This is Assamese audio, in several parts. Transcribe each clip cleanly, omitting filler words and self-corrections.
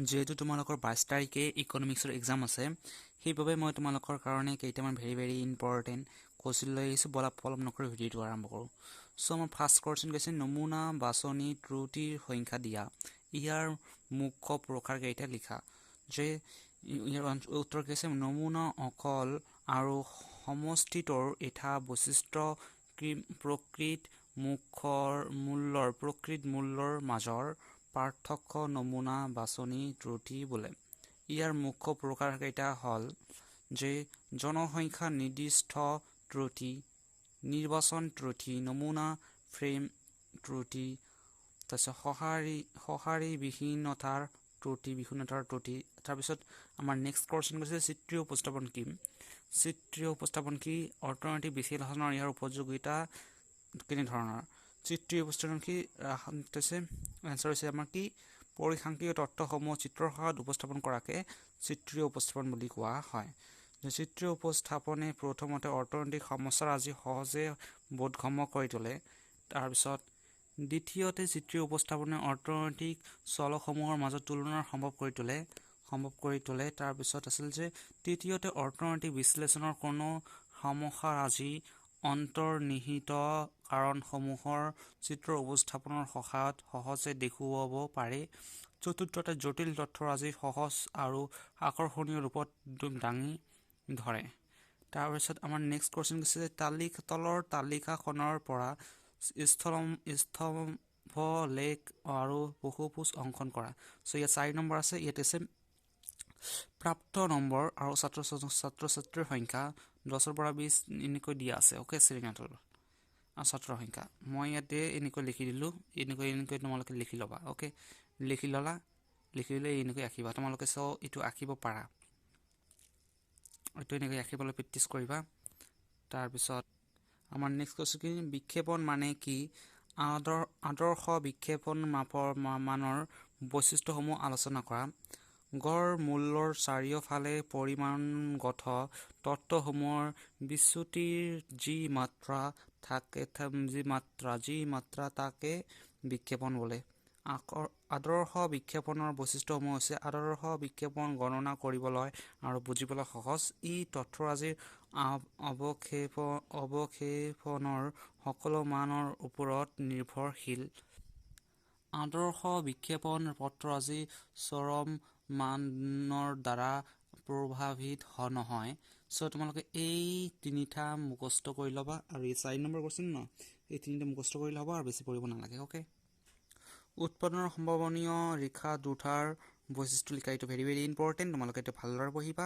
যেহেতু তোমালোকৰ 22 তাৰিখে ইকনমিক্সৰ এক্সাম আছে সেইবাবে মই তোমালোকৰ কাৰণে কেইটামান ভেৰি ইম্পৰ্টেণ্ট কোৱেশ্চন লৈ আহিছোঁ বলা পলম নকৰি ভিডিঅ'টো আৰম্ভ কৰোঁ সো আমাৰ ফাৰ্ষ্ট কোৱেশ্চন কৈছে নমুনা বাছনি ত্ৰুটিৰ সংখ্যা দিয়া ইয়াৰ মুখ্য প্ৰকাৰ কেইটা লিখা যে ইয়াৰ উত্তৰ কৈছে নমুনা অকল আৰু সমষ্টিটোৰ এটা বৈশিষ্ট্য প্ৰকৃত মূল্যৰ মাজৰ পাৰ্থক্য নমুনা বাছনি ত্ৰুটি বোলে ইয়াৰ মুখ্য প্ৰকাৰ কেইটা হ'ল যে জনসংখ্যা নিৰ্দিষ্ট ত্ৰুটি নিৰ্বাচন ত্ৰুটি নমুনা ফ্ৰেম ত্ৰুটি তাৰপিছত সঁহাৰি বিহীনতাৰ ত্ৰুটি তাৰপিছত আমাৰ নেক্সট কোৱেশ্চন কৈছে চিত্ৰীয় উপস্থাপন কি অৰ্থনৈতিক বিশ্লেষণৰ ইয়াৰ উপযোগিতা কেনেধৰণৰ চিত্ৰীয় উপস্থাপন কি এনসাৰ হৈছে আমাৰ কি পৰিসাংখ্যিক তথ্যসমূহ চিত্ৰৰ সহায়ত উপস্থাপন কৰাকে চিত্ৰীয় উপস্থাপন বুলি কোৱা হয় চিত্ৰীয় উপস্থাপনে প্ৰথমতে অৰ্থনৈতিক সমস্যাৰাজি সহজে বোধগম্য কৰি তোলে তাৰপিছত দ্বিতীয়তে চিত্ৰীয় উপস্থাপনে অৰ্থনৈতিক চলসমূহৰ মাজত তুলনা সম্ভৱ কৰি তোলে তাৰপিছত আছিল যে তৃতীয়তে অৰ্থনৈতিক বিশ্লেষণৰ কোনো সমস্যাৰাজি অন্তৰ্নিহিত কাৰণসমূহৰ চিত্ৰ উপস্থাপনৰ সহায়ত সহজে দেখুৱাব পাৰে চতুৰ্থতে জটিল তথ্যৰাজি সহজ আৰু আকৰ্ষণীয় ৰূপত দাঙি ধৰে তাৰপিছত আমাৰ নেক্সট কোৱেশ্চন হৈছে তলৰ তালিকাখনৰ পৰা স্তম্ভ লেখ আৰু বহুভুজ অংকন কৰা সো ইয়াত 4 নম্বৰ আছে ইয়াত আছে প্ৰাপ্ত নম্বৰ আৰু ছাত্ৰ ছাত্ৰীৰ সংখ্যা 10 পৰা 20 এনেকৈ দিয়া আছে ওকে শ্ৰেণীটোৰ ছাত্ৰৰ সংখ্যা মই ইয়াতে এনেকৈ লিখি দিলোঁ এনেকৈ তোমালোকে লিখি ল'বা ওকে লিখি ল'লে এনেকৈ আঁকিবা তোমালোকে সো এইটো আঁকিব পাৰা এইটো এনেকৈ আঁকিবলৈ প্ৰেক্টিছ কৰিবা তাৰপিছত আমাৰ নেক্সট কোৱেশ্চন কি বিক্ষেপণ মানে কি আদৰ্শ বিক্ষেপণ মানৰ বৈশিষ্ট্যসমূহ আলোচনা কৰা গড় মূল্যৰ চাৰিওফালে পৰিমাণগত তত্ত্বসমূহৰ বিচ্যুতিৰ যি মাত্ৰা তাকে বিক্ষেপণ বোলে আদৰ্শ বিক্ষেপণৰ বৈশিষ্ট্যসমূহ হৈছে আদৰ্শ বিক্ষেপণ গণনা কৰিবলৈ আৰু বুজিবলৈ সহজ ই তথ্যৰাজিৰ অৱক্ষেপণৰ সকলো মানৰ ওপৰত নিৰ্ভৰশীল আদৰ্শ বিক্ষেপণ তথ্যৰাজি চৰম মানৰ দ্বাৰা প্ৰভাৱিত নহয় সো তোমালোকে এই তিনিটা মুখস্থ কৰি ল'বা আৰু এই 4 নম্বৰ কোৱেশ্চন ন এই তিনিটা মুখস্থ কৰি ল'বা আৰু বেছি পঢ়িব নালাগে ওকে উৎপাদনৰ সম্ভাৱনীয় ৰেখা দুটাৰ বৈশিষ্ট্য লিখা এইটো ভেৰি ইম্পৰ্টেণ্ট তোমালোকে এইটো ভালদৰে পঢ়িবা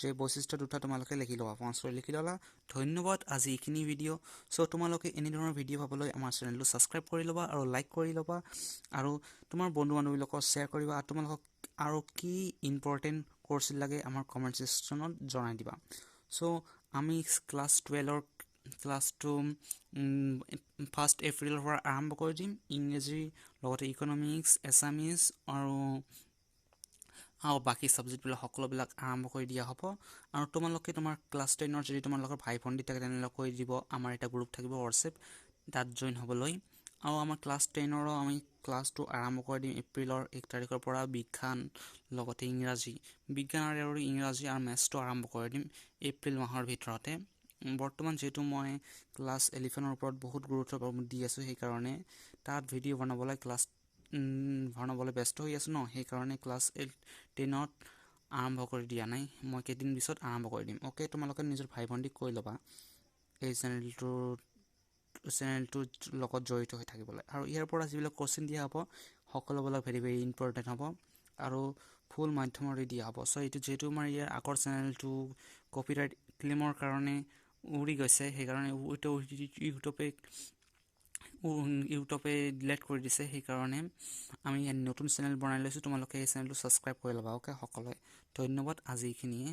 যে বৈশিষ্ট্য দুটা তোমালোকে লিখি ল'বা পঞ্চৰ লিখি ল'লা ধন্যবাদ আজি এইখিনি ভিডিঅ' সো তোমালোকে এনেধৰণৰ ভিডিঅ' পাবলৈ আমাৰ চেনেলটো ছাবস্ক্ৰাইব কৰি ল'বা আৰু লাইক কৰি ল'বা আৰু তোমাৰ বন্ধু বান্ধৱীৰ লগত শ্বেয়াৰ কৰিবা আৰু তোমালোকক আৰু কি ইম্পৰ্টেণ্ট কোৰ্চ লাগে আমাৰ কমেণ্ট ছেকশ্যনত জনাই দিবা সো আমি ক্লাছ 12ৰ ক্লাছটো 1 এপ্ৰিলৰ পৰা আৰম্ভ কৰি দিম ইংৰাজীৰ লগতে ইকনমিক্স এছামিজ আৰু বাকী ছাবজেক্টবিলাক সকলোবিলাক আৰম্ভ কৰি দিয়া হ'ব আৰু তোমালোকে তোমাৰ ক্লাছ 10ৰ যদি তোমালোকৰ ভাই ভণ্টি থাকে তেনেহ'লে কৈ দিব আমাৰ এটা গ্ৰুপ থাকিব হোৱাটছএপ তাত জইন হ'বলৈ আৰু আমাৰ ক্লাছ 10ৰ আমি ক্লাছটো আৰম্ভ কৰি দিম এপ্ৰিলৰ 1 তাৰিখৰ পৰা বিজ্ঞান লগতে বিজ্ঞান আৰু ইংৰাজী আৰু মেথছটো আৰম্ভ কৰি দিম এপ্ৰিল মাহৰ ভিতৰতে বৰ্তমান যেহেতু মই ক্লাছ 11ৰ ওপৰত বহুত গুৰুত্ব দি আছোঁ সেইকাৰণে তাত ভিডিঅ' বনাবলৈ ব্যস্ত হৈ আছোঁ ন সেইকাৰণে ক্লাছ 10ত আৰম্ভ কৰি দিয়া নাই মই কেইদিন পিছত আৰম্ভ কৰি দিম ওকে তোমালোকে নিজৰ ভাই ভণ্টিক কৈ ল'বা এই চেনেলটোৰ লগত জড়িত হৈ থাকিবলৈ আৰু ইয়াৰ পৰা যিবিলাক কোৱেশ্চন দিয়া হ'ব সকলোবিলাক ভেৰি ইম্পৰ্টেণ্ট হ'ব আৰু ফুল মাধ্যমেৰে দিয়া হ'ব সো এইটো যিহেতু আমাৰ ইয়াৰ আগৰ চেনেলটো কপিৰাইট ক্লেইমৰ কাৰণে উৰি গৈছে সেইকাৰণে ইউটিউবে ডিলিট কৰি দিছে সেইকাৰণে আমি নতুন চেনেল বনাই লৈছোঁ তোমালোকে এই চেনেলটো ছাবস্ক্ৰাইব কৰি ল'বা ওকে সকলোৱে ধন্যবাদ আজি এইখিনিয়ে